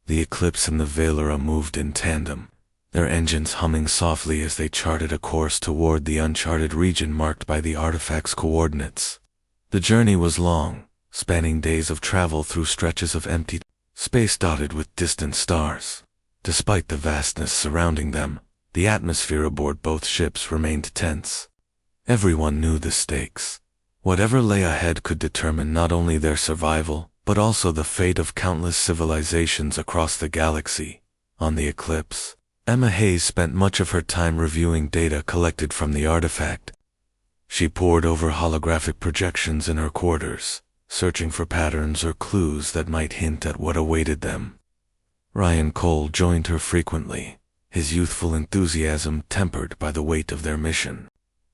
The Eclipse and the Valera moved in tandem, their engines humming softly as they charted a course toward the uncharted region marked by the artifact's coordinates. The journey was long, spanning days of travel through stretches of empty space dotted with distant stars. Despite the vastness surrounding them, the atmosphere aboard both ships remained tense. Everyone knew the stakes. Whatever lay ahead could determine not only their survival, but also the fate of countless civilizations across the galaxy. On the Eclipse, Emma Hayes spent much of her time reviewing data collected from the artifact. She pored over holographic projections in her quarters, searching for patterns or clues that might hint at what awaited them. Ryan Cole joined her frequently, his youthful enthusiasm tempered by the weight of their mission.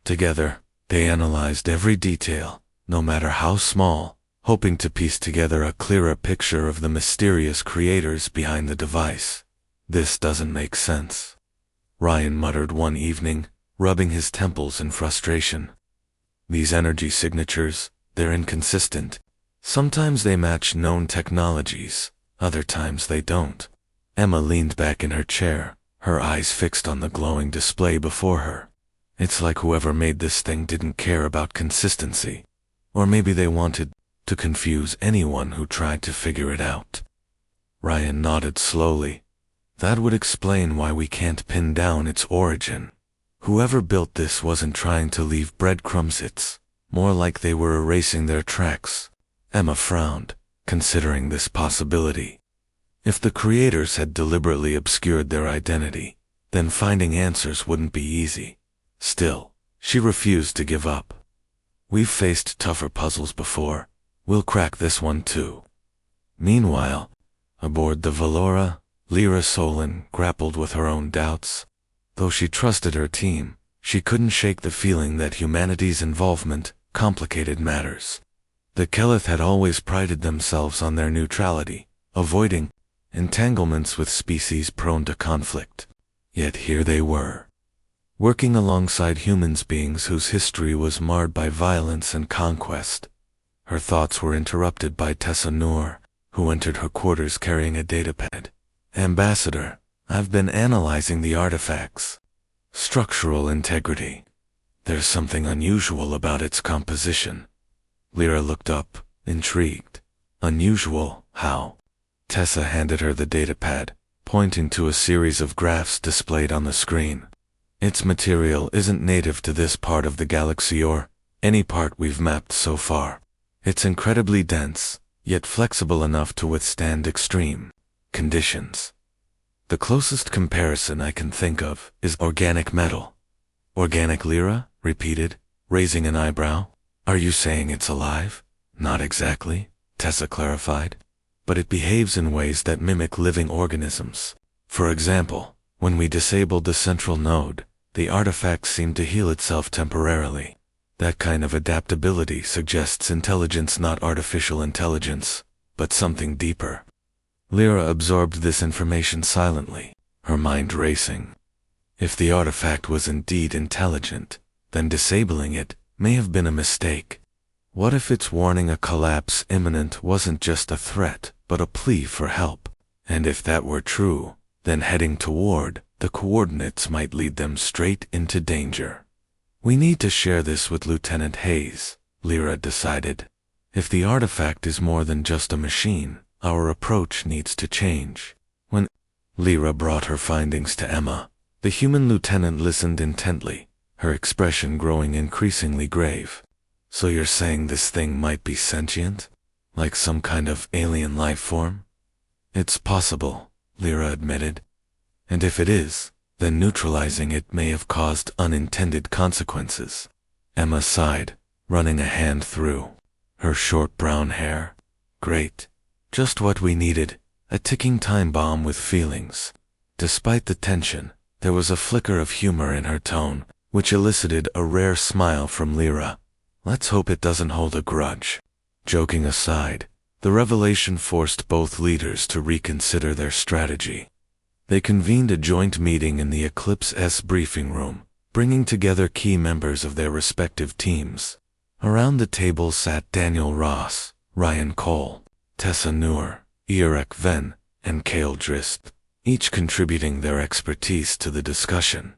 Together, they analyzed every detail, no matter how small, hoping to piece together a clearer picture of the mysterious creators behind the device. "This doesn't make sense," Ryan muttered one evening, rubbing his temples in frustration. "These energy signatures, they're inconsistent. Sometimes they match known technologies, other times they don't." Emma leaned back in her chair, her eyes fixed on the glowing display before her. "It's like whoever made this thing didn't care about consistency. Or maybe they wanted to confuse anyone who tried to figure it out." Ryan nodded slowly. "That would explain why we can't pin down its origin. Whoever built this wasn't trying to leave breadcrumbs, it's more like they were erasing their tracks." Emma frowned, considering this possibility. If the creators had deliberately obscured their identity, then finding answers wouldn't be easy. Still, she refused to give up. "We've faced tougher puzzles before. We'll crack this one too." Meanwhile, aboard the Valora, Lyra Solon grappled with her own doubts. Though she trusted her team, she couldn't shake the feeling that humanity's involvement complicated matters. The Keleth had always prided themselves on their neutrality, avoiding entanglements with species prone to conflict. Yet here they were, working alongside humans, beings whose history was marred by violence and conquest. Her thoughts were interrupted by Tessa Noor, who entered her quarters carrying a datapad. "Ambassador, I've been analyzing the artifacts. Structural integrity. There's something unusual about its composition." Lyra looked up, intrigued. "Unusual, how?" Tessa handed her the datapad, pointing to a series of graphs displayed on the screen. "Its material isn't native to this part of the galaxy or any part we've mapped so far. It's incredibly dense, yet flexible enough to withstand extreme conditions. The closest comparison I can think of is organic metal." "Organic?" Lyra repeated, raising an eyebrow. "Are you saying it's alive?" "Not exactly," Tessa clarified. "But it behaves in ways that mimic living organisms. For example, when we disabled the central node, the artifact seemed to heal itself temporarily. That kind of adaptability suggests intelligence, not artificial intelligence, but something deeper." Lyra absorbed this information silently, her mind racing. If the artifact was indeed intelligent, then disabling it may have been a mistake. What if its warning a collapse imminent wasn't just a threat, but a plea for help? And if that were true, then heading toward the coordinates might lead them straight into danger. "We need to share this with Lieutenant Hayes," Lyra decided. "If the artifact is more than just a machine, our approach needs to change." When Lyra brought her findings to Emma, the human lieutenant listened intently, her expression growing increasingly grave. "So you're saying this thing might be sentient? Like some kind of alien life form?" "It's possible," Lyra admitted. "And if it is, then neutralizing it may have caused unintended consequences." Emma sighed, running a hand through her short brown hair. "Great. Just what we needed, a ticking time bomb with feelings." Despite the tension, there was a flicker of humor in her tone, which elicited a rare smile from Lyra. "Let's hope it doesn't hold a grudge." Joking aside, the revelation forced both leaders to reconsider their strategy. They convened a joint meeting in the Eclipse briefing room, bringing together key members of their respective teams. Around the table sat Daniel Ross, Ryan Cole, Tessa Noor, Iorek Venn, and Kale Drist, each contributing their expertise to the discussion.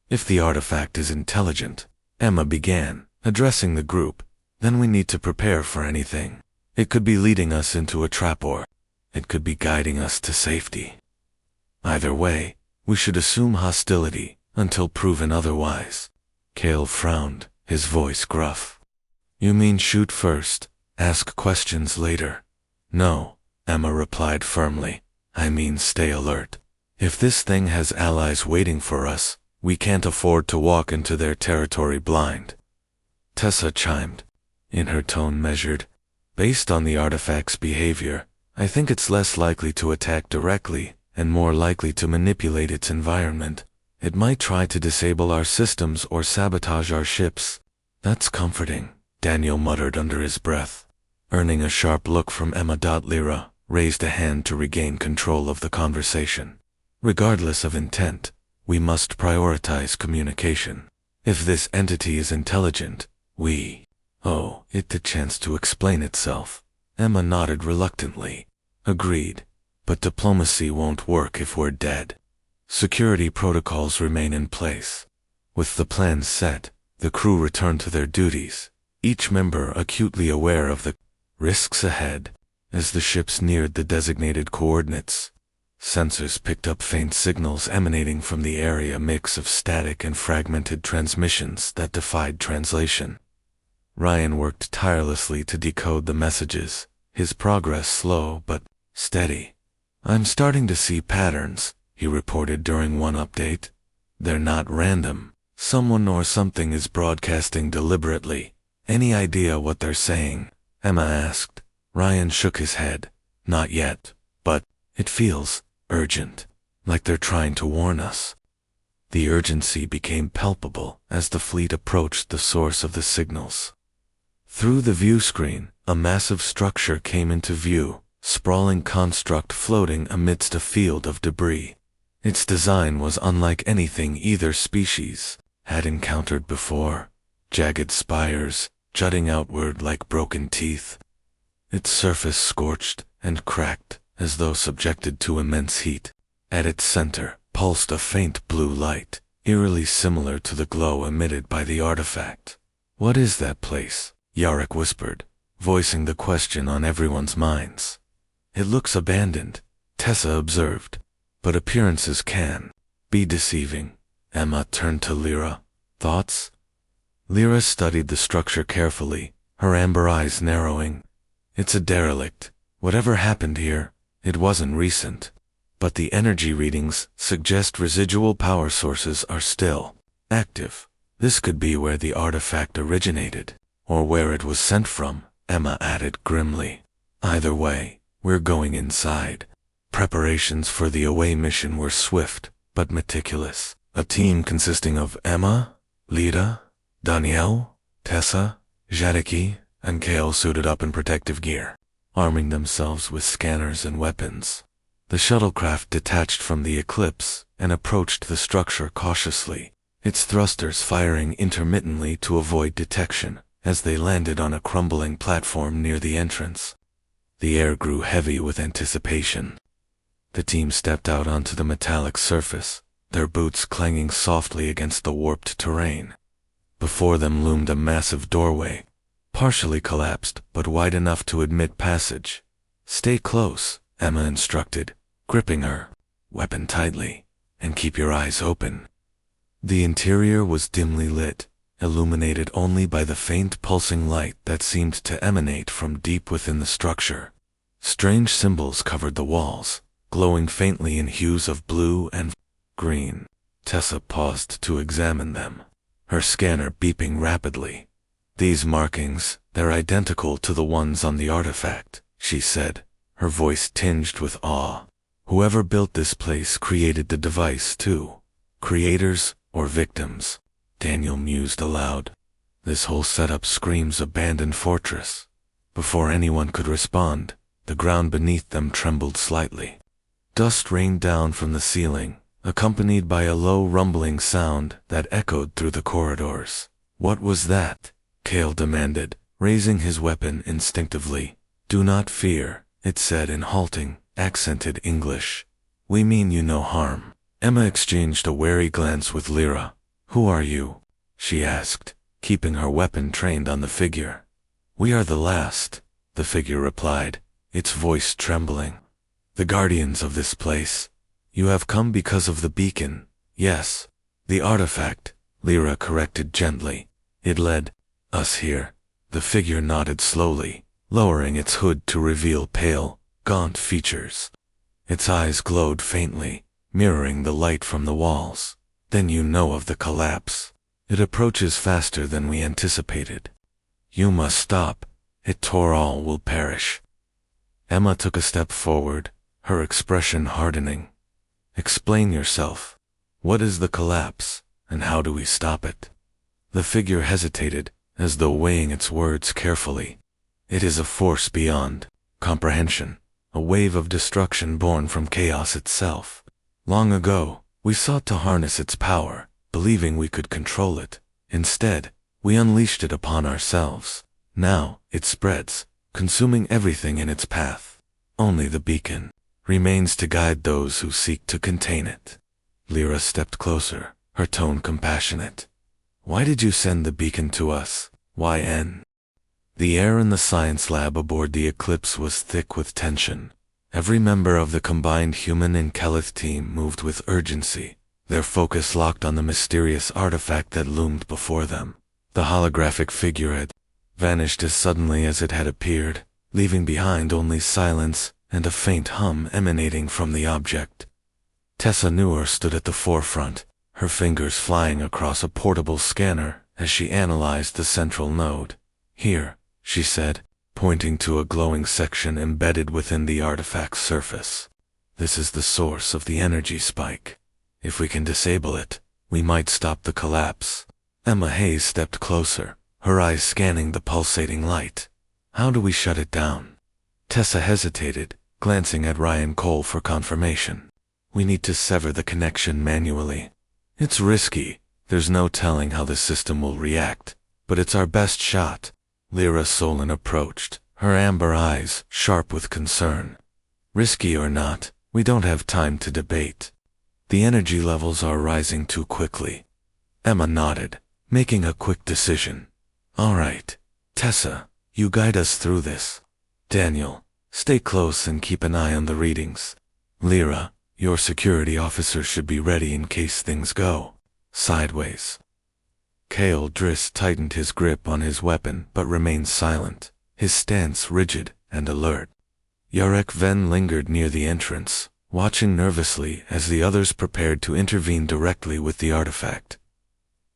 If the artifact is intelligent, Emma began, addressing the group, then we need to prepare for anything. It could be leading us into a trap, or it could be guiding us to safety. Either way, we should assume hostility until proven otherwise. Kale frowned, his voice gruff. You mean shoot first, ask questions later? No, Emma replied firmly. I mean stay alert. If this thing has allies waiting for us, we can't afford to walk into their territory blind. Tessa chimed, in her tone measured. Based on the artifact's behavior, I think it's less likely to attack directly and more likely to manipulate its environment. It might try to disable our systems or sabotage our ships. That's comforting, Daniel muttered under his breath. Earning a sharp look from Emma. Lyra raised a hand to regain control of the conversation. Regardless of intent, we must prioritize communication. If this entity is intelligent, we owe it the chance to explain itself. Emma nodded reluctantly. Agreed, but diplomacy won't work if we're dead. Security protocols remain in place. With the plans set, the crew returned to their duties, each member acutely aware of the risks ahead. As the ships neared the designated coordinates, sensors picked up faint signals emanating from the area, a mix of static and fragmented transmissions that defied translation. Ryan worked tirelessly to decode the messages, his progress slow but steady. I'm starting to see patterns, he reported during one update. They're not random. Someone or something is broadcasting deliberately. Any idea what they're saying? Emma asked. Ryan shook his head. Not yet, but it feels urgent, like they're trying to warn us. The urgency became palpable as the fleet approached the source of the signals. Through the view screen, a massive structure came into view, sprawling construct floating amidst a field of debris. Its design was unlike anything either species had encountered before. Jagged spires, jutting outward like broken teeth. Its surface scorched and cracked as though subjected to immense heat. At its center pulsed a faint blue light, eerily similar to the glow emitted by the artifact. What is that place? Yarrick whispered, voicing the question on everyone's minds. It looks abandoned, Tessa observed, but appearances can be deceiving. Emma turned to Lyra. Thoughts? Lyra studied the structure carefully, her amber eyes narrowing. It's a derelict. Whatever happened here, it wasn't recent. But the energy readings suggest residual power sources are still active. This could be where the artifact originated, or where it was sent from, Emma added grimly. Either way, we're going inside. Preparations for the away mission were swift, but meticulous. A team consisting of Emma, Lida, Danielle, Tessa, Jadiki, and Kale suited up in protective gear, arming themselves with scanners and weapons. The shuttlecraft detached from the Eclipse and approached the structure cautiously, its thrusters firing intermittently to avoid detection as they landed on a crumbling platform near the entrance. The air grew heavy with anticipation. The team stepped out onto the metallic surface, their boots clanging softly against the warped terrain. Before them loomed a massive doorway, partially collapsed but wide enough to admit passage. Stay close, Emma instructed, gripping her weapon tightly, and keep your eyes open. The interior was dimly lit, illuminated only by the faint pulsing light that seemed to emanate from deep within the structure. Strange symbols covered the walls, glowing faintly in hues of blue and green. Tessa paused to examine them, her scanner beeping rapidly. These markings, they're identical to the ones on the artifact, she said, her voice tinged with awe. Whoever built this place created the device too. Creators or victims? Daniel mused aloud. This whole setup screams abandoned fortress. Before anyone could respond, the ground beneath them trembled slightly. Dust rained down from the ceiling, accompanied by a low rumbling sound that echoed through the corridors. What was that? Kale demanded, raising his weapon instinctively. Do not fear, it said in halting, accented English. We mean you no harm. Emma exchanged a wary glance with Lyra. Who are you? She asked, keeping her weapon trained on the figure. We are the last, the figure replied, its voice trembling. The guardians of this place. You have come because of the beacon. Yes. The artifact, Lyra corrected gently. It led us here. The figure nodded slowly, lowering its hood to reveal pale, gaunt features. Its eyes glowed faintly, mirroring the light from the walls. Then you know of the collapse. It approaches faster than we anticipated. You must stop. It or all will perish. Emma took a step forward, her expression hardening. Explain yourself. What is the collapse, and how do we stop it? The figure hesitated, as though weighing its words carefully. It is a force beyond comprehension, a wave of destruction born from chaos itself. Long ago, we sought to harness its power, believing we could control it. Instead, we unleashed it upon ourselves. Now, it spreads, consuming everything in its path. Only the beacon remains to guide those who seek to contain it. Lyra stepped closer, her tone compassionate. Why did you send the beacon to us, YN? The air in the science lab aboard the Eclipse was thick with tension. Every member of the combined human and Kelith team moved with urgency, their focus locked on the mysterious artifact that loomed before them. The holographic figure had vanished as suddenly as it had appeared, leaving behind only silence and a faint hum emanating from the object. Tessa Newer stood at the forefront, her fingers flying across a portable scanner as she analyzed the central node. Here, she said, pointing to a glowing section embedded within the artifact's surface. This is the source of the energy spike. If we can disable it, we might stop the collapse. Emma Hayes stepped closer, her eyes scanning the pulsating light. How do we shut it down? Tessa hesitated, glancing at Ryan Cole for confirmation. We need to sever the connection manually. It's risky. There's no telling how the system will react, but it's our best shot. Lyra Solon approached, her amber eyes sharp with concern. Risky or not, we don't have time to debate. The energy levels are rising too quickly. Emma nodded, making a quick decision. All right, Tessa, you guide us through this. Daniel, stay close and keep an eye on the readings. Lyra, your security officer should be ready in case things go sideways. Kale Driss tightened his grip on his weapon but remained silent, his stance rigid and alert. Yarek Ven lingered near the entrance, watching nervously as the others prepared to intervene directly with the artifact.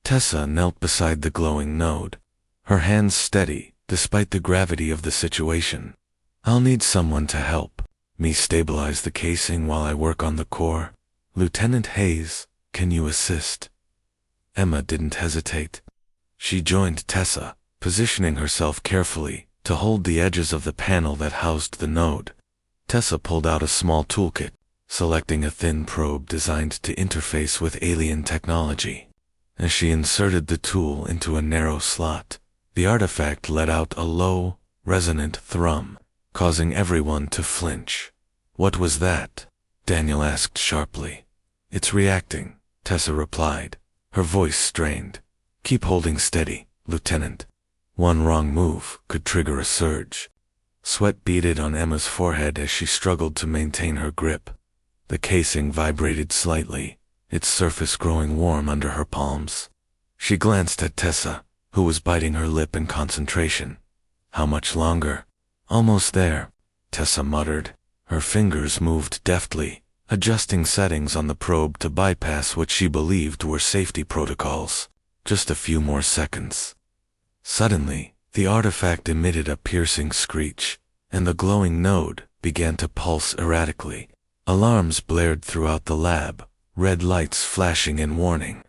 Tessa knelt beside the glowing node, her hands steady despite the gravity of the situation. I'll need someone to help me stabilize the casing while I work on the core. Lieutenant Hayes, can you assist? Emma didn't hesitate. She joined Tessa, positioning herself carefully to hold the edges of the panel that housed the node. Tessa pulled out a small toolkit, selecting a thin probe designed to interface with alien technology. As she inserted the tool into a narrow slot, the artifact let out a low, resonant thrum, causing everyone to flinch. What was that? Daniel asked sharply. It's reacting, Tessa replied, her voice strained. Keep holding steady, Lieutenant. One wrong move could trigger a surge. Sweat beaded on Emma's forehead as she struggled to maintain her grip. The casing vibrated slightly, its surface growing warm under her palms. She glanced at Tessa, who was biting her lip in concentration. How much longer? Almost there, Tessa muttered. Her fingers moved deftly, adjusting settings on the probe to bypass what she believed were safety protocols. Just a few more seconds. Suddenly, the artifact emitted a piercing screech, and the glowing node began to pulse erratically. Alarms blared throughout the lab, red lights flashing in warning.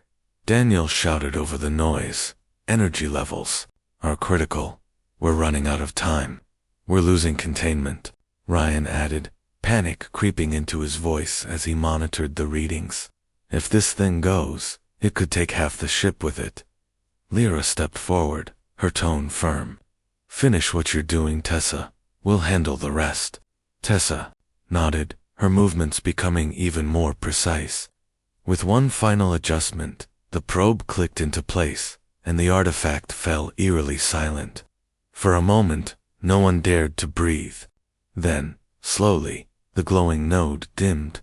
Daniel shouted over the noise. Energy levels are critical. We're running out of time. We're losing containment, Ryan added, panic creeping into his voice as he monitored the readings. If this thing goes, it could take half the ship with it. Lyra stepped forward, her tone firm. Finish what you're doing, Tessa. We'll handle the rest. Tessa, nodded, her movements becoming even more precise. With one final adjustment, the probe clicked into place, and the artifact fell eerily silent. For a moment, no one dared to breathe. Then, slowly, the glowing node dimmed,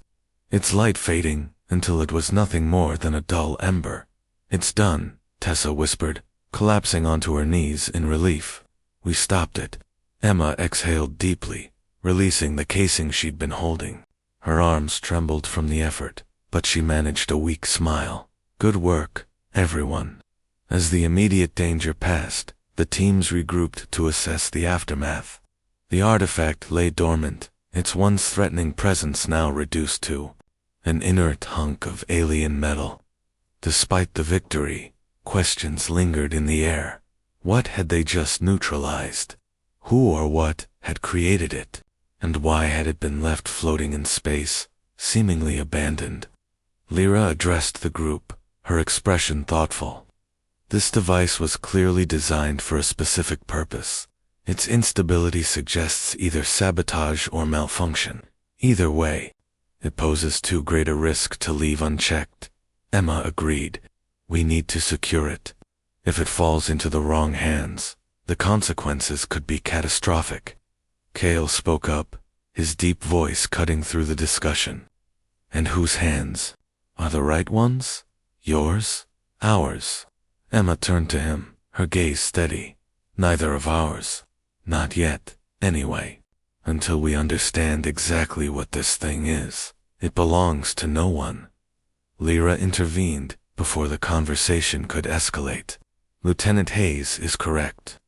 its light fading until it was nothing more than a dull ember. "It's done," Tessa whispered, collapsing onto her knees in relief. "We stopped it." Emma exhaled deeply, releasing the casing she'd been holding. Her arms trembled from the effort, but she managed a weak smile. "Good work, everyone." As the immediate danger passed, the teams regrouped to assess the aftermath. The artifact lay dormant, its once threatening presence now reduced to an inert hunk of alien metal. Despite the victory, questions lingered in the air. What had they just neutralized? Who or what had created it? And why had it been left floating in space, seemingly abandoned? Lyra addressed the group, her expression thoughtful. This device was clearly designed for a specific purpose. Its instability suggests either sabotage or malfunction. Either way, it poses too great a risk to leave unchecked. Emma agreed. "We need to secure it. If it falls into the wrong hands, the consequences could be catastrophic." Cale spoke up, his deep voice cutting through the discussion. "And whose hands? Are the right ones? Yours? Ours?" Emma turned to him, her gaze steady. "Neither of ours. Not yet, anyway. Until we understand exactly what this thing is, it belongs to no one." Lyra intervened before the conversation could escalate. "Lieutenant Hayes is correct.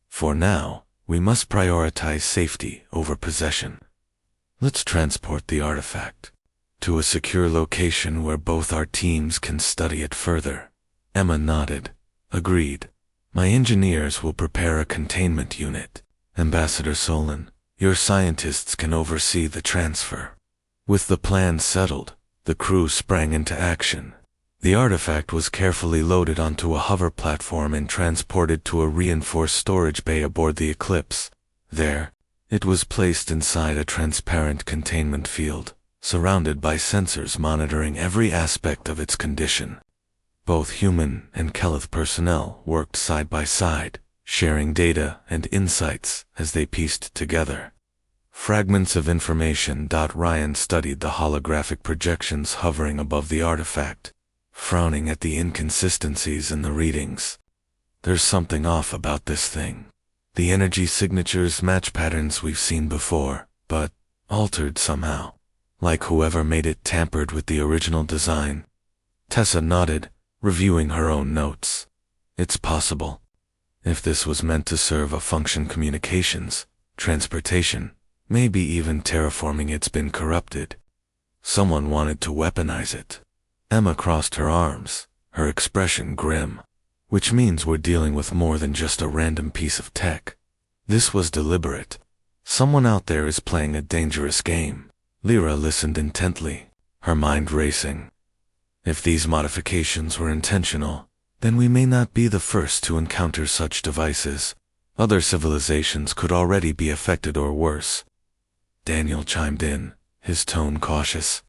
For now, we must prioritize safety over possession. Let's transport the artifact to a secure location where both our teams can study it further." Emma nodded. "Agreed. My engineers will prepare a containment unit. Ambassador Solon, your scientists can oversee the transfer." With the plan settled, the crew sprang into action. The artifact was carefully loaded onto a hover platform and transported to a reinforced storage bay aboard the Eclipse. There, it was placed inside a transparent containment field, surrounded by sensors monitoring every aspect of its condition. Both human and Keleth personnel worked side by side, sharing data and insights as they pieced together fragments of information. Ryan studied the holographic projections hovering above the artifact, frowning at the inconsistencies in the readings. "There's something off about this thing. The energy signatures match patterns we've seen before, but altered somehow. Like whoever made it tampered with the original design." Tessa nodded, reviewing her own notes. "It's possible. If this was meant to serve a function, communications, transportation, maybe even terraforming, it's been corrupted. Someone wanted to weaponize it." Emma crossed her arms, her expression grim. "Which means we're dealing with more than just a random piece of tech. This was deliberate. Someone out there is playing a dangerous game." Lyra listened intently, her mind racing. If these modifications were intentional, then we may not be the first to encounter such devices. Other civilizations could already be affected or worse. Daniel chimed in, his tone cautious.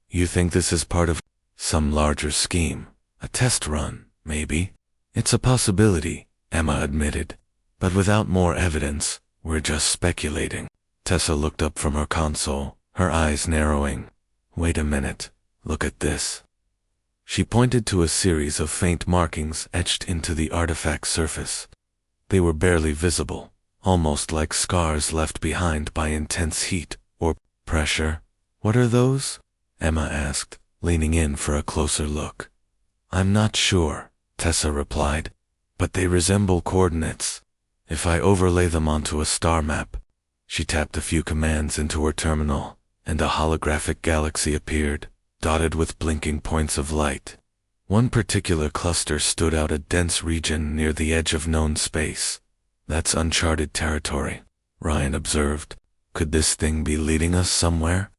"You think this is part of some larger scheme? A test run, maybe?" "It's a possibility," Emma admitted. "But without more evidence, we're just speculating." Tessa looked up from her console, her eyes narrowing. "Wait a minute, look at this." She pointed to a series of faint markings etched into the artifact's surface. They were barely visible, almost like scars left behind by intense heat or pressure. "What are those?" Emma asked, leaning in for a closer look. "I'm not sure," Tessa replied, "but they resemble coordinates. If I overlay them onto a star map." She tapped a few commands into her terminal, and a holographic galaxy appeared, dotted with blinking points of light. One particular cluster stood out, a dense region near the edge of known space. "That's uncharted territory," Ryan observed. "Could this thing be leading us somewhere?"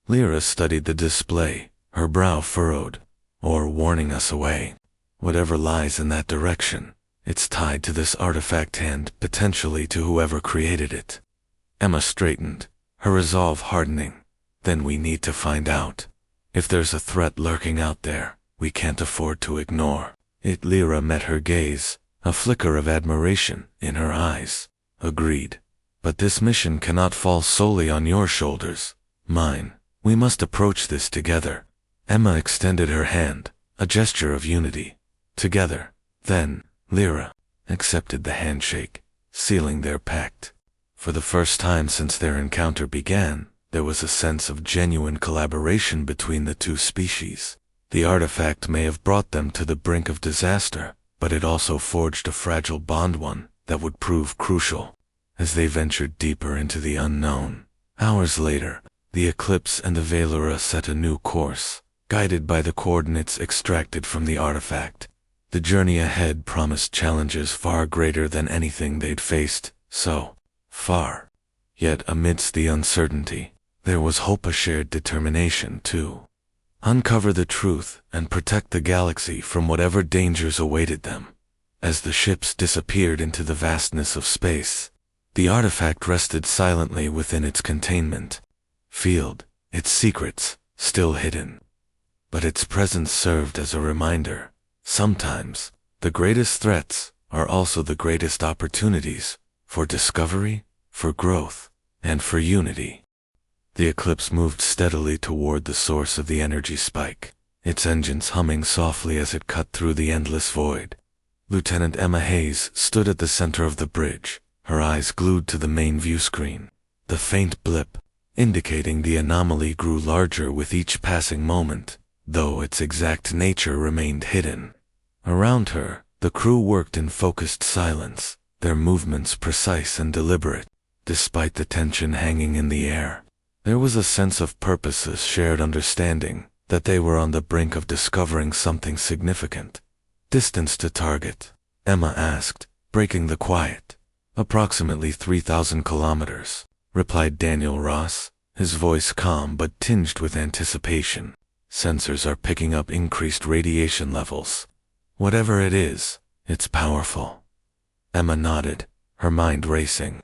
Lyra studied the display, her brow furrowed. "Or warning us away. Whatever lies in that direction, it's tied to this artifact and potentially to whoever created it." Emma straightened, her resolve hardening. Then we need to find out. If there's a threat lurking out there, we can't afford to ignore it. Lyra met her gaze, a flicker of admiration in her eyes. Agreed. But this mission cannot fall solely on your shoulders. Mine. We must approach this together. Emma extended her hand, a gesture of unity. Together. Then, Lyra accepted the handshake, sealing their pact. For the first time since their encounter began, there was a sense of genuine collaboration between the two species. The artifact may have brought them to the brink of disaster, but it also forged a fragile bond, one that would prove crucial as they ventured deeper into the unknown. Hours later, the Eclipse and the Valera set a new course, guided by the coordinates extracted from the artifact. The journey ahead promised challenges far greater than anything they'd faced so far. Yet amidst the uncertainty, there was hope, a shared determination to uncover the truth and protect the galaxy from whatever dangers awaited them. As the ships disappeared into the vastness of space, the artifact rested silently within its containment field, its secrets still hidden. But its presence served as a reminder. Sometimes, the greatest threats are also the greatest opportunities for discovery, for growth, and for unity. The Eclipse moved steadily toward the source of the energy spike, its engines humming softly as it cut through the endless void. Lieutenant Emma Hayes stood at the center of the bridge, her eyes glued to the main view screen. The faint blip, indicating the anomaly, grew larger with each passing moment, though its exact nature remained hidden. Around her, the crew worked in focused silence, their movements precise and deliberate. Despite the tension hanging in the air, there was a sense of purpose, a shared understanding that they were on the brink of discovering something significant. Distance to target? Emma asked, breaking the quiet. Approximately 3,000 kilometers, replied Daniel Ross, his voice calm but tinged with anticipation. Sensors are picking up increased radiation levels. Whatever it is, it's powerful. Emma nodded, her mind racing.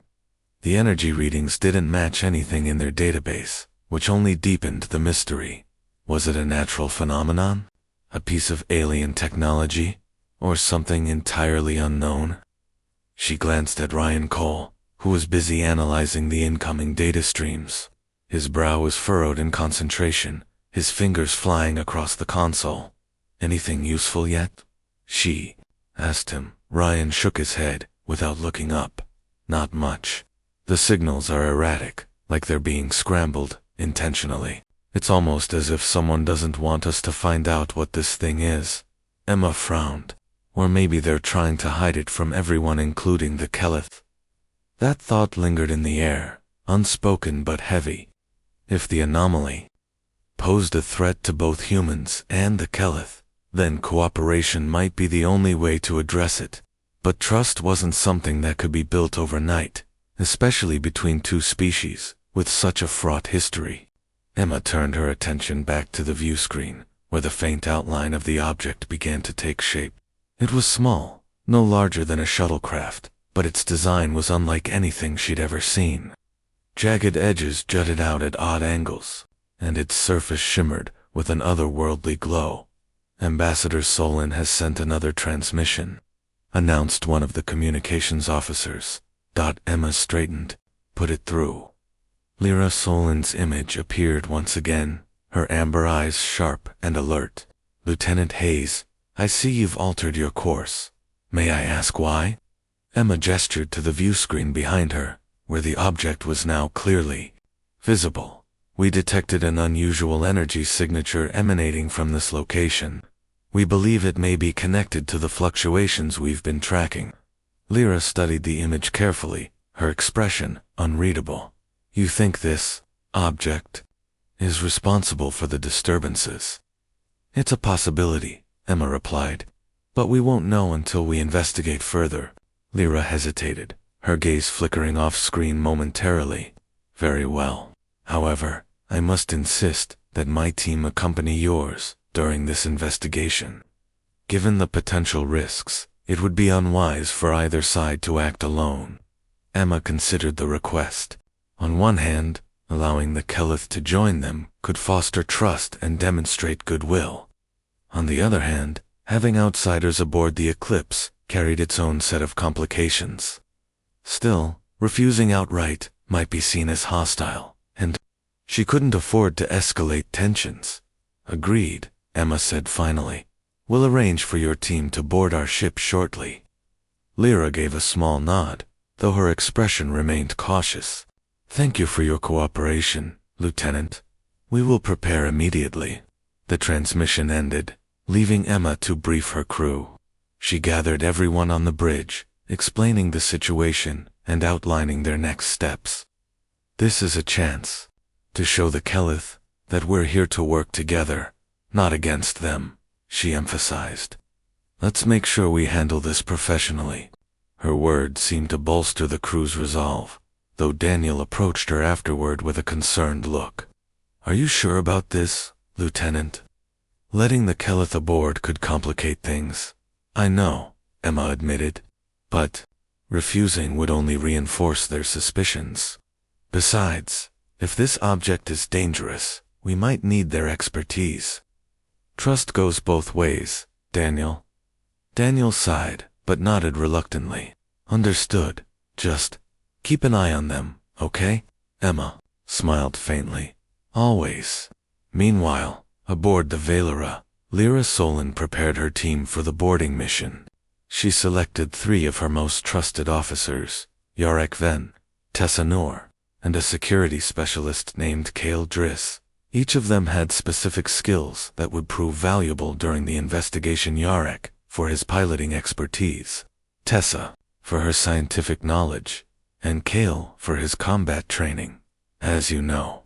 The energy readings didn't match anything in their database, which only deepened the mystery. Was it a natural phenomenon? A piece of alien technology? Or something entirely unknown? She glanced at Ryan Cole, who was busy analyzing the incoming data streams. His brow was furrowed in concentration, his fingers flying across the console. Anything useful yet? She asked him. Ryan shook his head, without looking up. Not much. The signals are erratic, like they're being scrambled, intentionally. It's almost as if someone doesn't want us to find out what this thing is. Emma frowned. Or maybe they're trying to hide it from everyone, including the Keleth. That thought lingered in the air, unspoken but heavy. If the anomaly posed a threat to both humans and the Keleth, then cooperation might be the only way to address it. But trust wasn't something that could be built overnight, especially between two species with such a fraught history. Emma turned her attention back to the view screen, where the faint outline of the object began to take shape. It was small, no larger than a shuttlecraft, but its design was unlike anything she'd ever seen. Jagged edges jutted out at odd angles, and its surface shimmered with an otherworldly glow. Ambassador Solon has sent another transmission, announced one of the communications officers. Emma straightened. Put it through. Lyra Solon's image appeared once again, her amber eyes sharp and alert. Lieutenant Hayes, I see you've altered your course. May I ask why? Emma gestured to the view screen behind her, where the object was now clearly visible. We detected an unusual energy signature emanating from this location. We believe it may be connected to the fluctuations we've been tracking. Lyra studied the image carefully, her expression unreadable. You think this object is responsible for the disturbances? It's a possibility, Emma replied, but we won't know until we investigate further. Lyra hesitated, her gaze flickering off-screen momentarily. Very well. However, I must insist that my team accompany yours during this investigation. Given the potential risks, it would be unwise for either side to act alone. Emma considered the request. On one hand, Allowing the Kelith to join them could foster trust and demonstrate goodwill. On the other hand, having outsiders aboard the Eclipse carried its own set of complications. Still, refusing outright might be seen as hostile, and she couldn't afford to escalate tensions. Agreed, Emma said finally. We'll arrange for your team to board our ship shortly. Lyra gave a small nod, though her expression remained cautious. Thank you for your cooperation, Lieutenant. We will prepare immediately. The transmission ended, leaving Emma to brief her crew. She gathered everyone on the bridge, explaining the situation and outlining their next steps. This is a chance to show the Kelith that we're here to work together, not against them, she emphasized. Let's make sure we handle this professionally. Her words seemed to bolster the crew's resolve, though Daniel approached her afterward with a concerned look. Are you sure about this, Lieutenant? Letting the Kelith aboard could complicate things. I know, Emma admitted, but refusing would only reinforce their suspicions. Besides, if this object is dangerous, we might need their expertise. Trust goes both ways, Daniel. Daniel sighed, but nodded reluctantly. Understood. Just keep an eye on them, okay? Emma smiled faintly. Always. Meanwhile, aboard the Valera, Lyra Solon prepared her team for the boarding mission. She selected 3 of her most trusted officers, Yarek Ven, Tessa Noor, and a security specialist named Kale Driss. Each of them had specific skills that would prove valuable during the investigation. Yarek, for his piloting expertise, Tessa, for her scientific knowledge, and Kale for his combat training. As you know,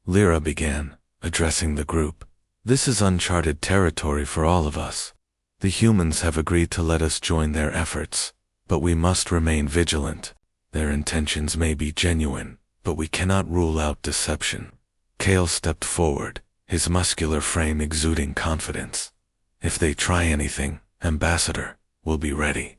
Lyra began, addressing the group. This is uncharted territory for all of us. The humans have agreed to let us join their efforts, but we must remain vigilant. Their intentions may be genuine, but we cannot rule out deception. Kale stepped forward, his muscular frame exuding confidence. If they try anything, Ambassador, we'll be ready.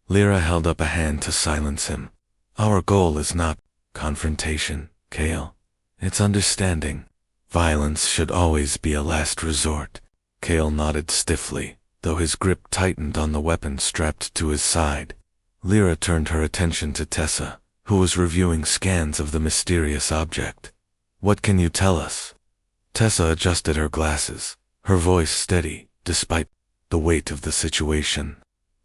Lyra held up a hand to silence him. Our goal is not confrontation, Kale. It's understanding. Violence should always be a last resort. Kale nodded stiffly, though his grip tightened on the weapon strapped to his side. Lyra turned her attention to Tessa, who was reviewing scans of the mysterious object. What can you tell us? Tessa adjusted her glasses, her voice steady, despite the weight of the situation.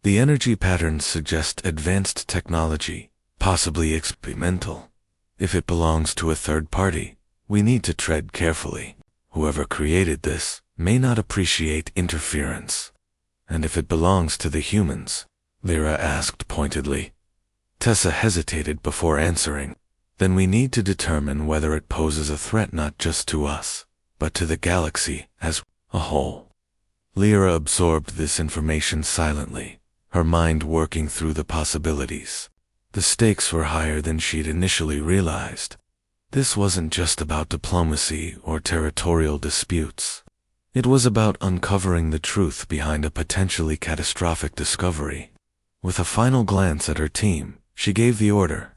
The energy patterns suggest advanced technology, possibly experimental. If it belongs to a third party, we need to tread carefully. Whoever created this may not appreciate interference. And if it belongs to the humans? Lyra asked pointedly. Tessa hesitated before answering. Then we need to determine whether it poses a threat not just to us, but to the galaxy as a whole. Lyra absorbed this information silently, her mind working through the possibilities. The stakes were higher than she'd initially realized. This wasn't just about diplomacy or territorial disputes. It was about uncovering the truth behind a potentially catastrophic discovery. With a final glance at her team, she gave the order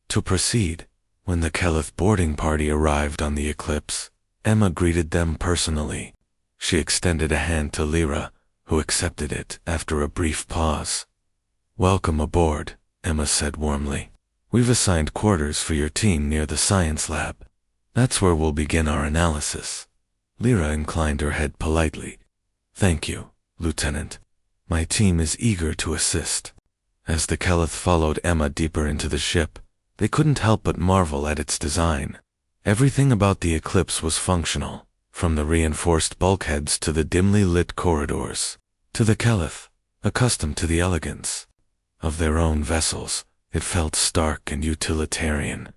to proceed. When the Kelith boarding party arrived on the Eclipse, Emma greeted them personally. She extended a hand to Lyra, who accepted it after a brief pause. Welcome aboard, Emma said warmly. We've assigned quarters for your team near the science lab. That's where we'll begin our analysis. Lyra inclined her head politely. Thank you, Lieutenant. My team is eager to assist. As the Kelith followed Emma deeper into the ship, they couldn't help but marvel at its design. Everything about the Eclipse was functional, from the reinforced bulkheads to the dimly lit corridors. To the Kelith, accustomed to the elegance of their own vessels, it felt stark and utilitarian.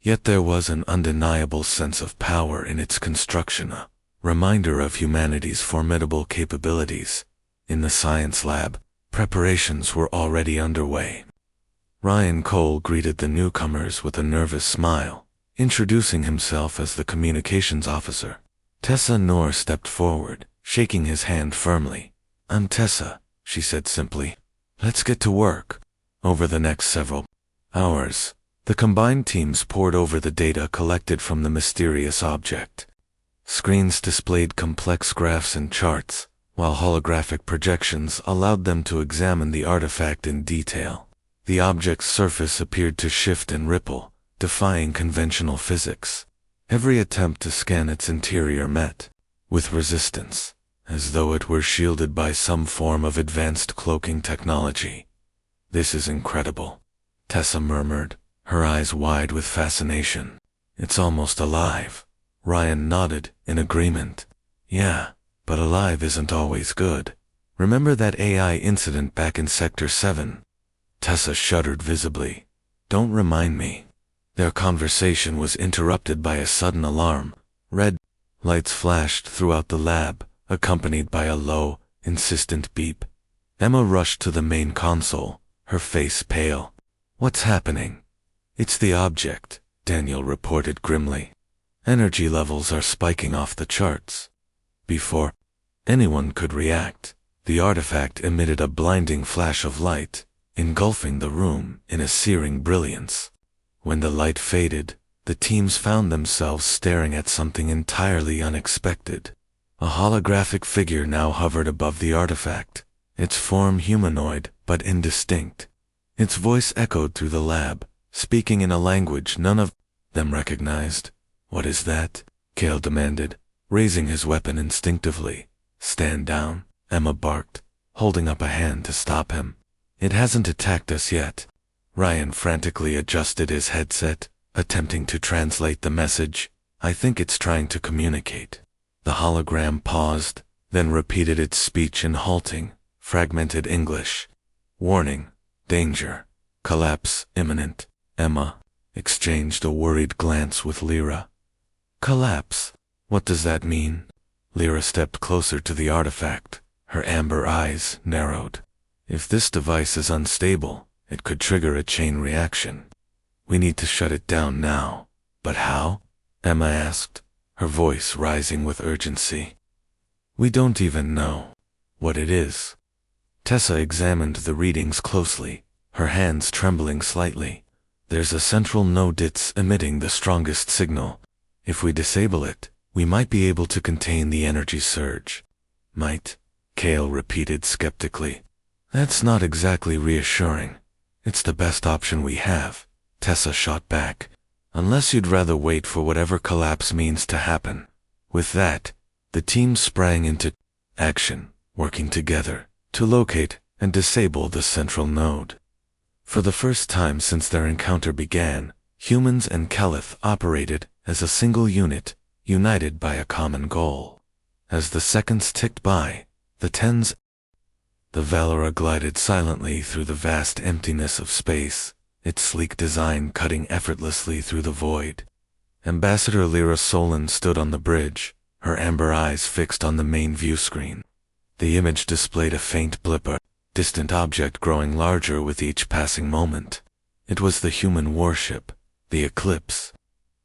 Yet there was an undeniable sense of power in its construction, a reminder of humanity's formidable capabilities. In the science lab, preparations were already underway. Ryan Cole greeted the newcomers with a nervous smile, introducing himself as the communications officer. Tessa Noor stepped forward, shaking his hand firmly. I'm Tessa, she said simply. Let's get to work. Over the next several hours, The combined teams pored over the data collected from the mysterious object. Screens displayed complex graphs and charts, while holographic projections allowed them to examine the artifact in detail. The object's surface appeared to shift and ripple, defying conventional physics. Every attempt to scan its interior met with resistance, as though it were shielded by some form of advanced cloaking technology. "This is incredible," Tessa murmured, her eyes wide with fascination. "It's almost alive." Ryan nodded in agreement. "Yeah, but alive isn't always good. Remember that AI incident back in Sector 7? Tessa shuddered visibly. "Don't remind me." Their conversation was interrupted by a sudden alarm. Red lights flashed throughout the lab, accompanied by a low, insistent beep. Emma rushed to the main console, her face pale. "What's happening?" "It's the object," Daniel reported grimly. "Energy levels are spiking off the charts." Before anyone could react, the artifact emitted a blinding flash of light, engulfing the room in a searing brilliance. When the light faded, the teams found themselves staring at something entirely unexpected. A holographic figure now hovered above the artifact, its form humanoid but indistinct. Its voice echoed through the lab, speaking in a language none of them recognized. "What is that?" Cale demanded, raising his weapon instinctively. "Stand down," Emma barked, holding up a hand to stop him. "It hasn't attacked us yet." Ryan frantically adjusted his headset, attempting to translate the message. "I think it's trying to communicate." The hologram paused, then repeated its speech in halting, fragmented English. "Warning, danger, collapse imminent." Emma exchanged a worried glance with Lyra. "Collapse? What does that mean?" Lyra stepped closer to the artifact, her amber eyes narrowed. "If this device is unstable, it could trigger a chain reaction. We need to shut it down now." "But how?" Emma asked, her voice rising with urgency. "We don't even know what it is." Tessa examined the readings closely, her hands trembling slightly. "There's a central node it's emitting the strongest signal. If we disable it, we might be able to contain the energy surge." "Might?" Cale repeated skeptically. "That's not exactly reassuring." "It's the best option we have," Tessa shot back. "Unless you'd rather wait for whatever collapse means to happen." With that, the team sprang into action, working together to locate and disable the central node. For the first time since their encounter began, humans and Keleth operated as a single unit, united by a common goal. As the seconds ticked by, the Valora glided silently through the vast emptiness of space, its sleek design cutting effortlessly through the void. Ambassador Lyra Solon stood on the bridge, her amber eyes fixed on the main view screen. The image displayed a faint blip, a distant object growing larger with each passing moment. It was the human warship, the Eclipse.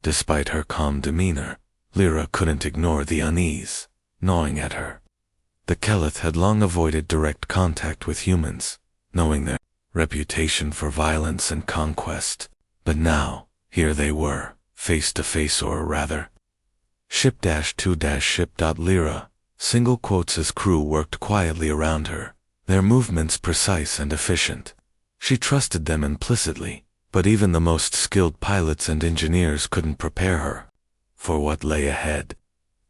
Despite her calm demeanor, Lyra couldn't ignore the unease gnawing at her. The Keleth had long avoided direct contact with humans, knowing their reputation for violence and conquest. But now, here they were, face to face, or rather. Ship-2-ship. Lyra, single quotes as crew worked quietly around her, their movements precise and efficient. She trusted them implicitly, but even the most skilled pilots and engineers couldn't prepare her for what lay ahead.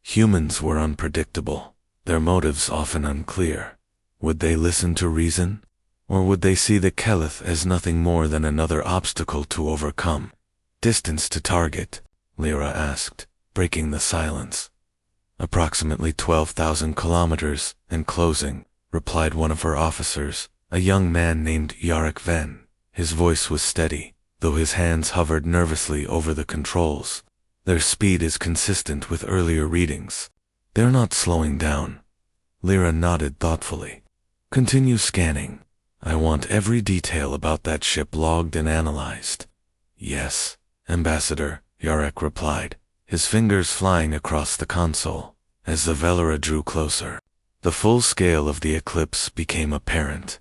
Humans were unpredictable, their motives often unclear. Would they listen to reason? Or would they see the Keleth as nothing more than another obstacle to overcome? "Distance to target?" Lyra asked, breaking the silence. "Approximately 12,000 kilometers, and closing," replied one of her officers, a young man named Yarek Ven. His voice was steady, though his hands hovered nervously over the controls. "Their speed is consistent with earlier readings. They're not slowing down." Lyra nodded thoughtfully. "Continue scanning. I want every detail about that ship logged and analyzed." "Yes, Ambassador," Yarek replied, his fingers flying across the console. As the Valora drew closer, the full scale of the eclipse became apparent.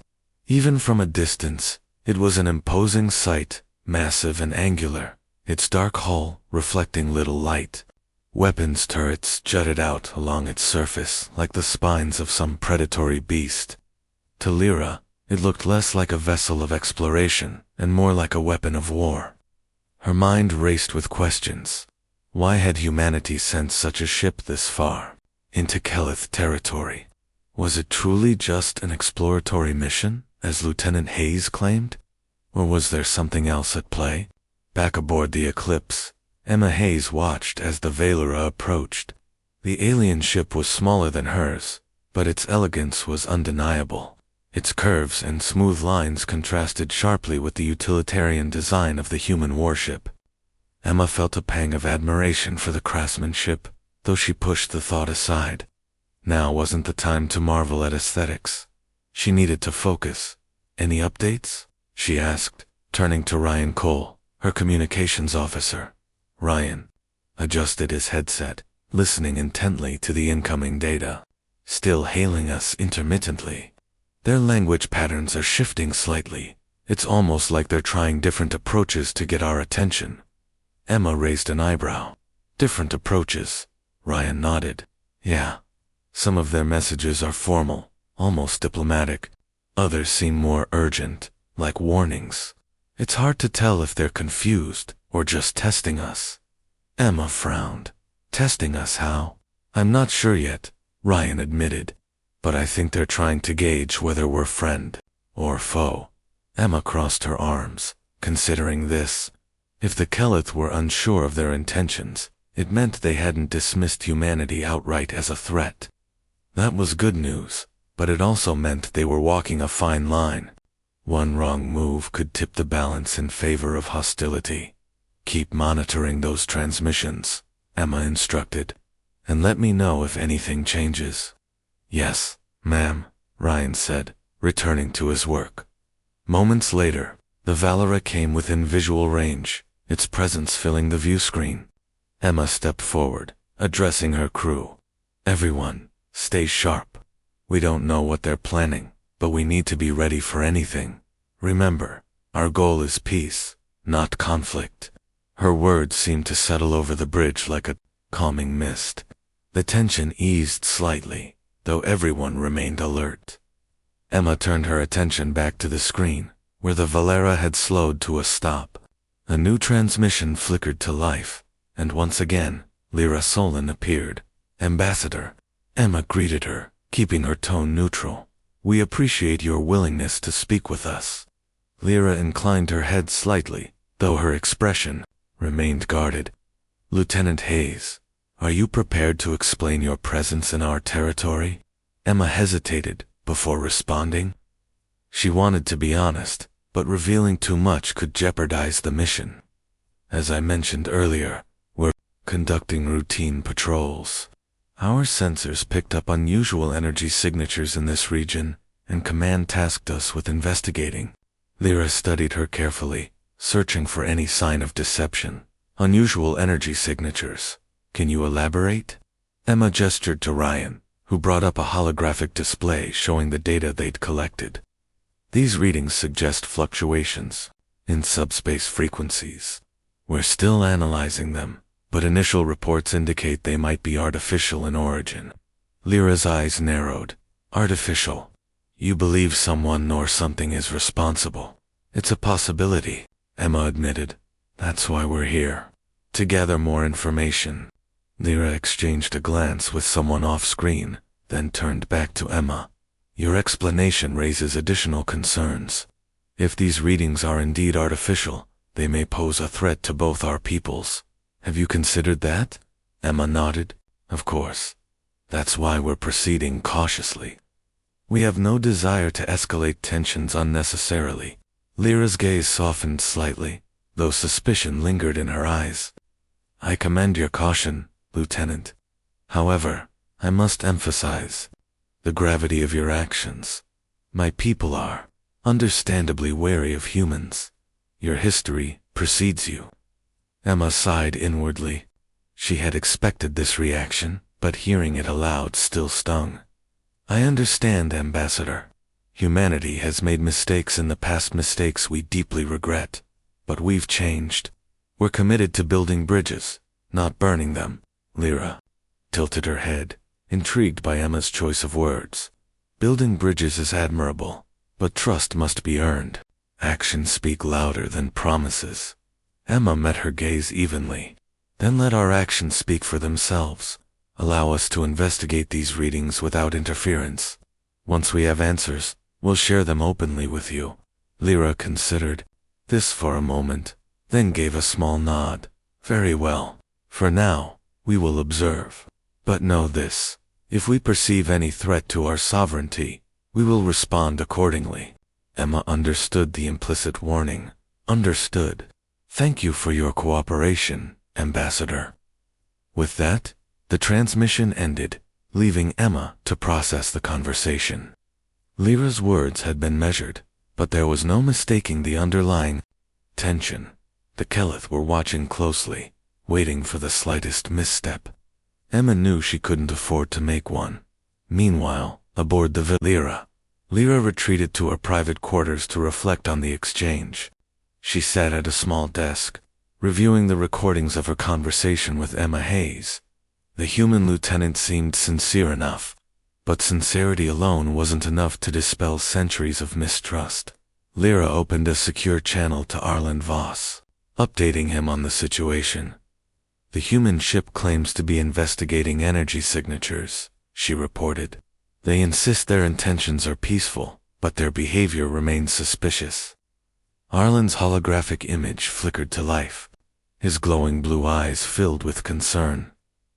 Even from a distance, it was an imposing sight, massive and angular, its dark hull reflecting little light. Weapons turrets jutted out along its surface like the spines of some predatory beast. To Lyra, it looked less like a vessel of exploration and more like a weapon of war. Her mind raced with questions. Why had humanity sent such a ship this far, into Kelith territory? Was it truly just an exploratory mission, as Lieutenant Hayes claimed? Or was there something else at play? Back aboard the Eclipse, Emma Hayes watched as the Valera approached. The alien ship was smaller than hers, but its elegance was undeniable. Its curves and smooth lines contrasted sharply with the utilitarian design of the human warship. Emma felt a pang of admiration for the craftsmanship, though she pushed the thought aside. Now wasn't the time to marvel at aesthetics. She needed to focus. Any updates? She asked, turning to Ryan Cole, her communications officer. Ryan adjusted his headset, listening intently to the incoming data. Still hailing us intermittently. Their language patterns are shifting slightly. It's almost like they're trying different approaches to get our attention. Emma raised an eyebrow. Different approaches. Ryan nodded. Yeah. Some of their messages are formal, almost diplomatic. Others seem more urgent, like warnings. It's hard to tell if they're confused or just testing us. Emma frowned. Testing us how? I'm not sure yet, Ryan admitted. But I think they're trying to gauge whether we're friend or foe. Emma crossed her arms, considering this. If the Kelith were unsure of their intentions, it meant they hadn't dismissed humanity outright as a threat. That was good news, but it also meant they were walking a fine line. One wrong move could tip the balance in favor of hostility. Keep monitoring those transmissions, Emma instructed, and let me know if anything changes. Yes, ma'am, Ryan said, returning to his work. Moments later, the Valera came within visual range, its presence filling the view screen. Emma stepped forward, addressing her crew. Everyone, stay sharp. We don't know what they're planning, but we need to be ready for anything. Remember, our goal is peace, not conflict. Her words seemed to settle over the bridge like a calming mist. The tension eased slightly, though everyone remained alert. Emma turned her attention back to the screen, where the Valera had slowed to a stop. A new transmission flickered to life, and once again, Lyra Solon appeared. Ambassador. Emma greeted her, keeping her tone neutral. We appreciate your willingness to speak with us. Lyra inclined her head slightly, though her expression remained guarded. Lieutenant Hayes, are you prepared to explain your presence in our territory? Emma hesitated before responding. She wanted to be honest, but revealing too much could jeopardize the mission. As I mentioned earlier, we're conducting routine patrols. Our sensors picked up unusual energy signatures in this region, and Command tasked us with investigating. Lyra studied her carefully, searching for any sign of deception. Unusual energy signatures. Can you elaborate? Emma gestured to Ryan, who brought up a holographic display showing the data they'd collected. These readings suggest fluctuations in subspace frequencies. We're still analyzing them, but initial reports indicate they might be artificial in origin. Lyra's eyes narrowed. Artificial. You believe someone or something is responsible. It's a possibility, Emma admitted. That's why we're here. To gather more information. Lyra exchanged a glance with someone off-screen, then turned back to Emma. Your explanation raises additional concerns. If these readings are indeed artificial, they may pose a threat to both our peoples. Have you considered that? Emma nodded. Of course. That's why we're proceeding cautiously. We have no desire to escalate tensions unnecessarily. Lyra's gaze softened slightly, though suspicion lingered in her eyes. I commend your caution, Lieutenant. However, I must emphasize the gravity of your actions. My people are understandably wary of humans. Your history precedes you. Emma sighed inwardly. She had expected this reaction, but hearing it aloud still stung. I understand, Ambassador. Humanity has made mistakes in the past, mistakes we deeply regret. but we've changed. We're committed to building bridges, not burning them. Lyra tilted her head, intrigued by Emma's choice of words. Building bridges is admirable, but trust must be earned. Actions speak louder than promises. Emma met her gaze evenly. Then let our actions speak for themselves. Allow us to investigate these readings without interference. Once we have answers, we'll share them openly with you. Lyra considered this for a moment, then gave a small nod. Very well. For now, we will observe. But know this. If we perceive any threat to our sovereignty, we will respond accordingly. Emma understood the implicit warning. Understood. Thank you for your cooperation, Ambassador. With that, the transmission ended, leaving Emma to process the conversation. Lyra's words had been measured, but there was no mistaking the underlying tension. The Kelith were watching closely, waiting for the slightest misstep. Emma knew she couldn't afford to make one. Meanwhile, aboard the Lyra retreated to her private quarters to reflect on the exchange. She sat at a small desk, reviewing the recordings of her conversation with Emma Hayes. The human lieutenant seemed sincere enough, but sincerity alone wasn't enough to dispel centuries of mistrust. Lyra opened a secure channel to Arlen Voss, updating him on the situation. The human ship claims to be investigating energy signatures, she reported. They insist their intentions are peaceful, but their behavior remains suspicious. Arlen's holographic image flickered to life. His glowing blue eyes filled with concern.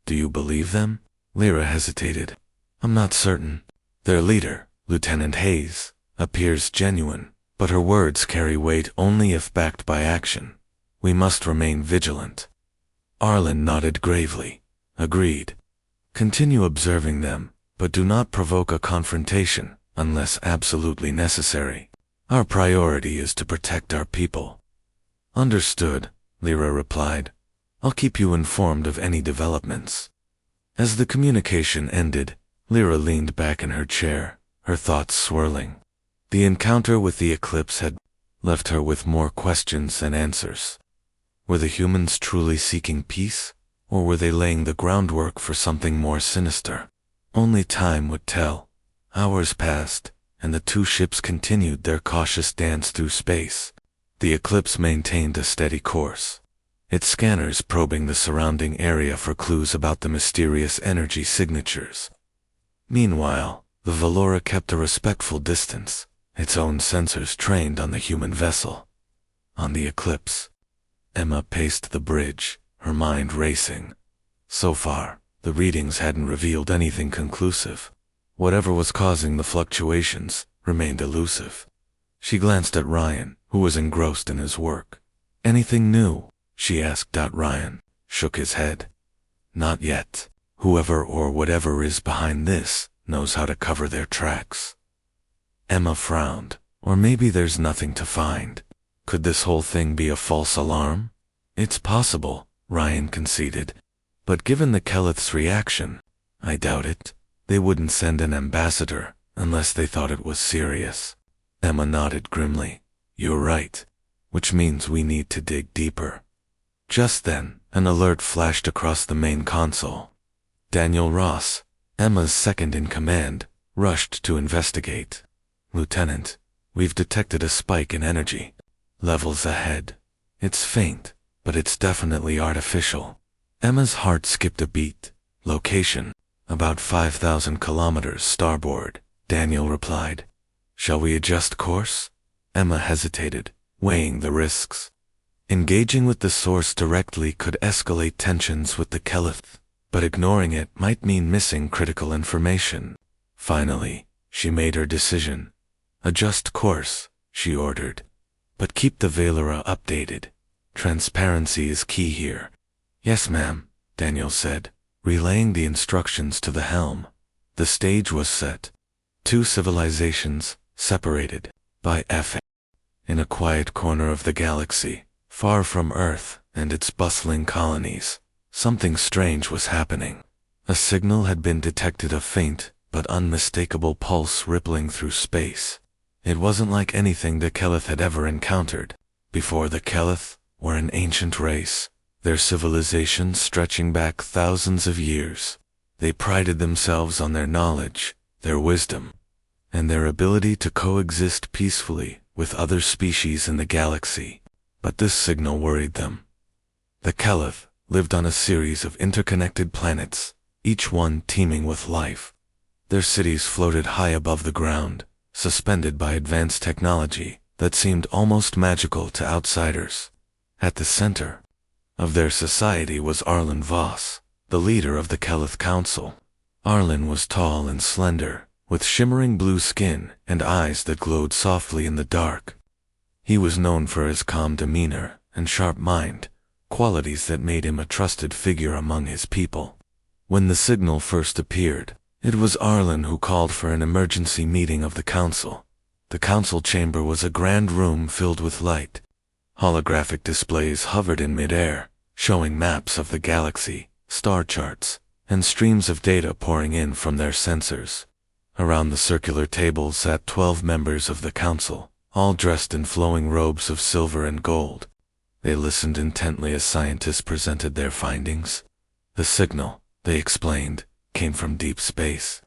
Do you believe them? Lyra hesitated. I'm not certain. Their leader, Lieutenant Hayes, appears genuine, but her words carry weight only if backed by action. We must remain vigilant. Arlen nodded gravely. Agreed. Continue observing them, but do not provoke a confrontation unless absolutely necessary. Our priority is to protect our people. Understood, Lyra replied. I'll keep you informed of any developments. As the communication ended, Lyra leaned back in her chair, her thoughts swirling. The encounter with the eclipse had left her with more questions than answers. Were the humans truly seeking peace, or were they laying the groundwork for something more sinister? Only time would tell. Hours passed, and the two ships continued their cautious dance through space. The eclipse maintained a steady course, its scanners probing the surrounding area for clues about the mysterious energy signatures. Meanwhile, the Valora kept a respectful distance, its own sensors trained on the human vessel. On the eclipse, Emma paced the bridge, her mind racing. So far, the readings hadn't revealed anything conclusive. Whatever was causing the fluctuations remained elusive. She glanced at Ryan, who was engrossed in his work. Anything new? She asked. Ryan shook his head. Not yet. Whoever or whatever is behind this knows how to cover their tracks. Emma frowned. Or maybe there's nothing to find. Could this whole thing be a false alarm? It's possible, Ryan conceded. But given the Kelith's reaction, I doubt it. They wouldn't send an ambassador unless they thought it was serious. Emma nodded grimly. You're right. Which means we need to dig deeper. Just then, an alert flashed across the main console. Daniel Ross, Emma's second-in-command, rushed to investigate. Lieutenant, we've detected a spike in energy. Levels ahead. It's faint, but it's definitely artificial. Emma's heart skipped a beat. Location, about 5,000 kilometers starboard, Daniel replied. Shall we adjust course? Emma hesitated, weighing the risks. Engaging with the source directly could escalate tensions with the Kelith, but ignoring it might mean missing critical information. Finally, she made her decision. Adjust course, she ordered. But keep the Valora updated. Transparency is key here. Yes, ma'am, Daniel said, relaying the instructions to the helm. The stage was set. Two civilizations, separated by F. In a quiet corner of the galaxy, far from Earth and its bustling colonies, something strange was happening. A signal had been detected, a faint but unmistakable pulse rippling through space. It wasn't like anything the Kelith had ever encountered. before the Kelith, were an ancient race, their civilization stretching back thousands of years. They prided themselves on their knowledge, their wisdom, and their ability to coexist peacefully with other species in the galaxy. But this signal worried them. The Kelith lived on a series of interconnected planets, each one teeming with life. Their cities floated high above the ground, suspended by advanced technology that seemed almost magical to outsiders. At the center of their society was Arlen Voss, the leader of the Kelith Council. Arlen was tall and slender, with shimmering blue skin and eyes that glowed softly in the dark. He was known for his calm demeanor and sharp mind, qualities that made him a trusted figure among his people. When the signal first appeared, it was Arlen who called for an emergency meeting of the council. The council chamber was a grand room filled with light. Holographic displays hovered in midair, showing maps of the galaxy, star charts, and streams of data pouring in from their sensors. Around the circular table sat 12 members of the council, all dressed in flowing robes of silver and gold. They listened intently as scientists presented their findings. The signal, they explained, came from deep space.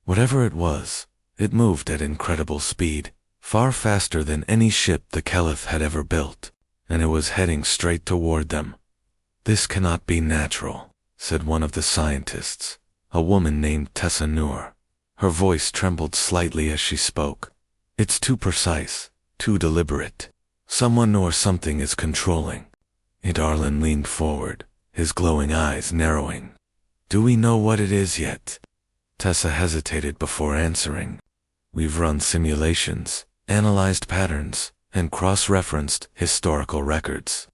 Whatever it was, it moved at incredible speed, far faster than any ship the Kelith had ever built, and it was heading straight toward them. "This cannot be natural," said one of the scientists, a woman named Tessa Noor. Her voice trembled slightly as she spoke. "It's too precise, too deliberate. Someone or something is controlling it." Arlen leaned forward, his glowing eyes narrowing. "Do we know what it is yet?" Tessa hesitated before answering. "We've run simulations, analyzed patterns, and cross-referenced historical records.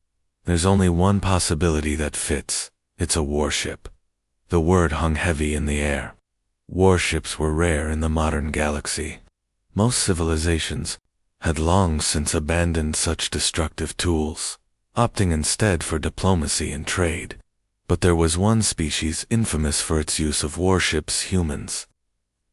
There's only one possibility that fits. It's a warship." The word hung heavy in the air. Warships were rare in the modern galaxy. Most civilizations had long since abandoned such destructive tools, opting instead for diplomacy and trade. But there was one species infamous for its use of warships: humans.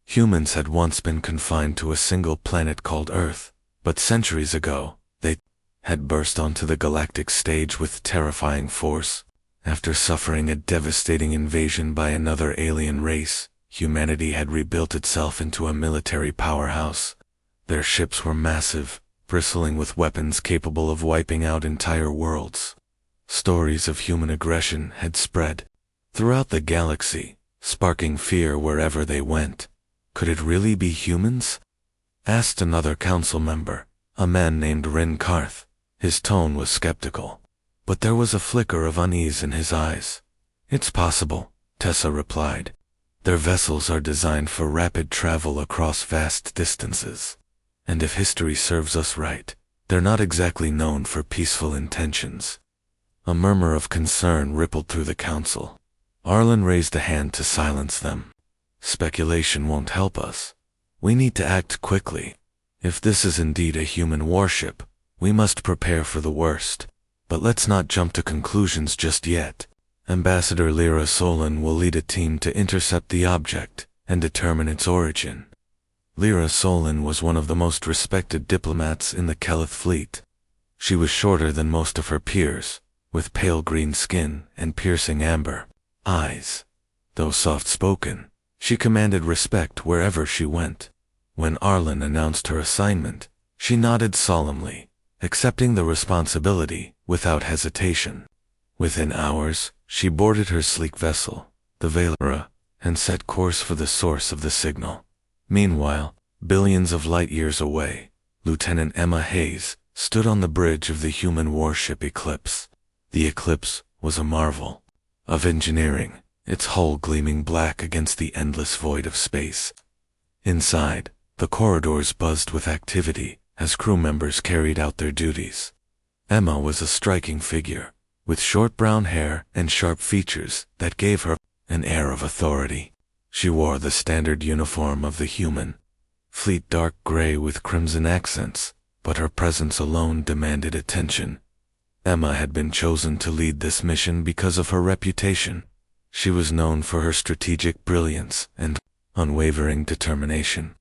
Humans had once been confined to a single planet called Earth, but centuries ago, they had burst onto the galactic stage with terrifying force. After suffering a devastating invasion by another alien race, humanity had rebuilt itself into a military powerhouse. Their ships were massive, bristling with weapons capable of wiping out entire worlds. Stories of human aggression had spread throughout the galaxy, sparking fear wherever they went. "Could it really be humans?" asked another council member, a man named Rin Karth. His tone was skeptical, but there was a flicker of unease in his eyes. "It's possible," Tessa replied. "Their vessels are designed for rapid travel across vast distances. And if history serves us right, they're not exactly known for peaceful intentions." A murmur of concern rippled through the council. Arlen raised a hand to silence them. "Speculation won't help us. We need to act quickly. If this is indeed a human warship, we must prepare for the worst. But let's not jump to conclusions just yet. Ambassador Lyra Solon will lead a team to intercept the object and determine its origin." Lyra Solon was one of the most respected diplomats in the Kelith fleet. She was shorter than most of her peers, with pale green skin and piercing amber eyes. Though soft-spoken, she commanded respect wherever she went. When Arlen announced her assignment, she nodded solemnly, accepting the responsibility without hesitation. Within hours, she boarded her sleek vessel, the Valera, and set course for the source of the signal. Meanwhile, billions of light-years away, Lieutenant Emma Hayes stood on the bridge of the human warship Eclipse. The Eclipse was a marvel of engineering, its hull gleaming black against the endless void of space. Inside, the corridors buzzed with activity as crew members carried out their duties. Emma was a striking figure, with short brown hair and sharp features that gave her an air of authority. She wore the standard uniform of the human, fleet dark gray with crimson accents, but her presence alone demanded attention. Emma had been chosen to lead this mission because of her reputation. She was known for her strategic brilliance and unwavering determination.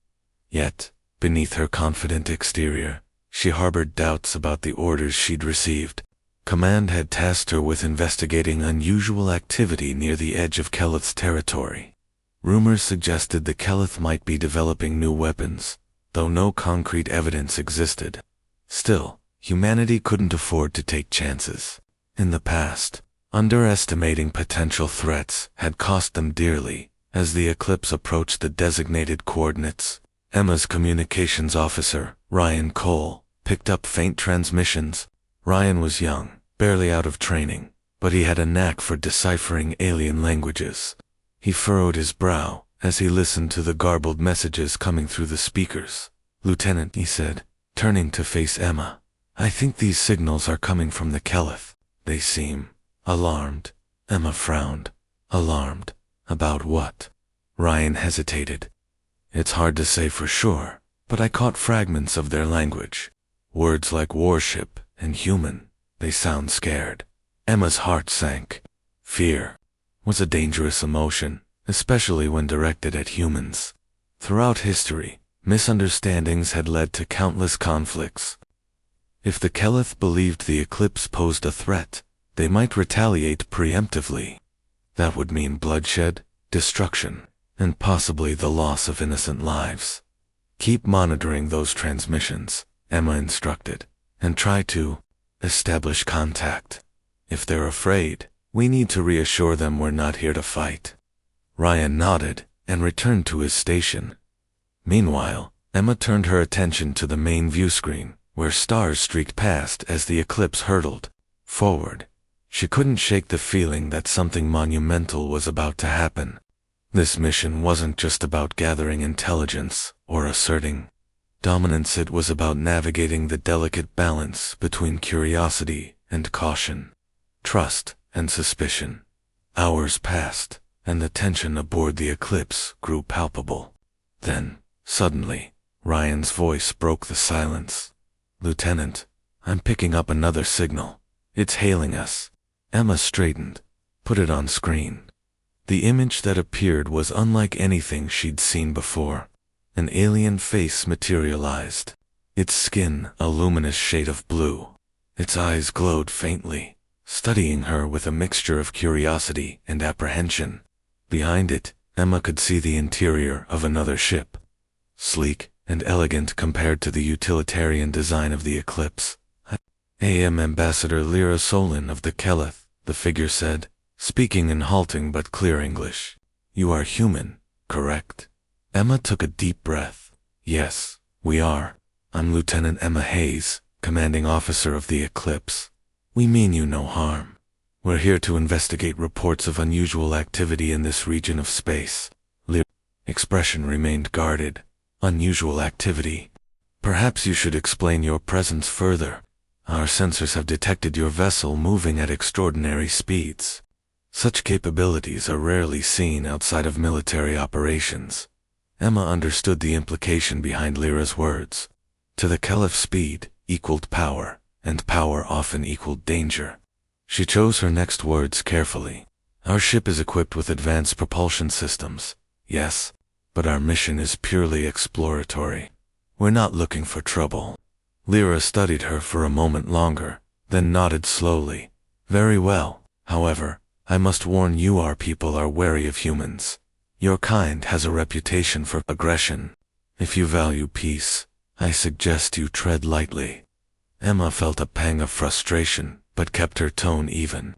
Yet, beneath her confident exterior, She harbored doubts about the orders she'd received. Command had tasked her with investigating unusual activity near the edge of Keleth's territory. Rumors suggested the Keleth might be developing new weapons, though no concrete evidence existed. Still, humanity couldn't afford to take chances. In the past, underestimating potential threats had cost them dearly. As the eclipse approached the designated coordinates, Emma's communications officer, Ryan Cole, picked up faint transmissions. Ryan was young, barely out of training, but he had a knack for deciphering alien languages. He furrowed his brow as he listened to the garbled messages coming through the speakers. "Lieutenant," he said, turning to face Emma, "I think these signals are coming from the Keleth. They seem alarmed." Emma frowned. Alarmed? About what? Ryan hesitated. "It's hard to say for sure, but I caught fragments of their language. Words like warship and human. They sound scared." Emma's heart sank. Fear was a dangerous emotion, especially when directed at humans. Throughout history, misunderstandings had led to countless conflicts. If the Keleth believed the eclipse posed a threat, they might retaliate preemptively. That would mean bloodshed, destruction, and possibly the loss of innocent lives. "Keep monitoring those transmissions," Emma instructed, "and try to establish contact. If they're afraid, we need to reassure them we're not here to fight." Ryan nodded and returned to his station. Meanwhile, Emma turned her attention to the main view screen, where stars streaked past as the eclipse hurtled forward. She couldn't shake the feeling that something monumental was about to happen. This mission wasn't just about gathering intelligence or asserting dominance. It was about navigating the delicate balance between curiosity and caution, trust and suspicion. Hours passed, and the tension aboard the eclipse grew palpable. Then, suddenly, Ryan's voice broke the silence. "Lieutenant, I'm picking up another signal. It's hailing us." Emma straightened. "Put it on screen." The image that appeared was unlike anything she'd seen before. An alien face materialized, its skin a luminous shade of blue. Its eyes glowed faintly, studying her with a mixture of curiosity and apprehension. Behind it, Emma could see the interior of another ship. Sleek and elegant compared to the utilitarian design of the eclipse. "AM Ambassador Lyra Solin of the Keleth," the figure said, speaking in halting but clear English. "You are human, correct?" Emma took a deep breath. "Yes, we are. I'm Lieutenant Emma Hayes, commanding officer of the Eclipse. We mean you no harm. We're here to investigate reports of unusual activity in this region of space." Lyra's expression remained guarded. "Unusual activity? Perhaps you should explain your presence further. Our sensors have detected your vessel moving at extraordinary speeds. Such capabilities are rarely seen outside of military operations." Emma understood the implication behind Lyra's words. To the Keleth, speed equaled power, and power often equaled danger. She chose her next words carefully. "Our ship is equipped with advanced propulsion systems, yes, but our mission is purely exploratory. We're not looking for trouble." Lyra studied her for a moment longer, then nodded slowly. "Very well. However, I must warn you, our people are wary of humans. Your kind has a reputation for aggression. If you value peace, I suggest you tread lightly." Emma felt a pang of frustration, but kept her tone even.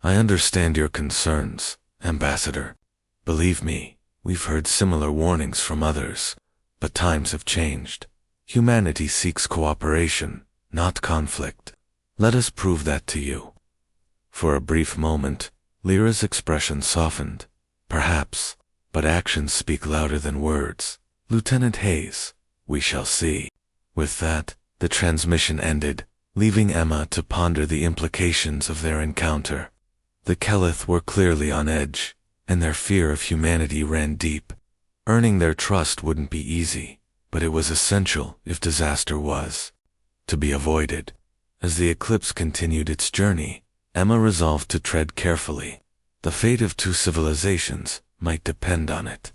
"I understand your concerns, Ambassador. Believe me, we've heard similar warnings from others, but times have changed. Humanity seeks cooperation, not conflict. Let us prove that to you." For a brief moment, Lyra's expression softened. "Perhaps, but actions speak louder than words. Lieutenant Hayes, we shall see." With that, the transmission ended, leaving Emma to ponder the implications of their encounter. The Keleth were clearly on edge, and their fear of humanity ran deep. Earning their trust wouldn't be easy, but it was essential if disaster was to be avoided. As the eclipse continued its journey, Emma resolved to tread carefully. The fate of two civilizations might depend on it.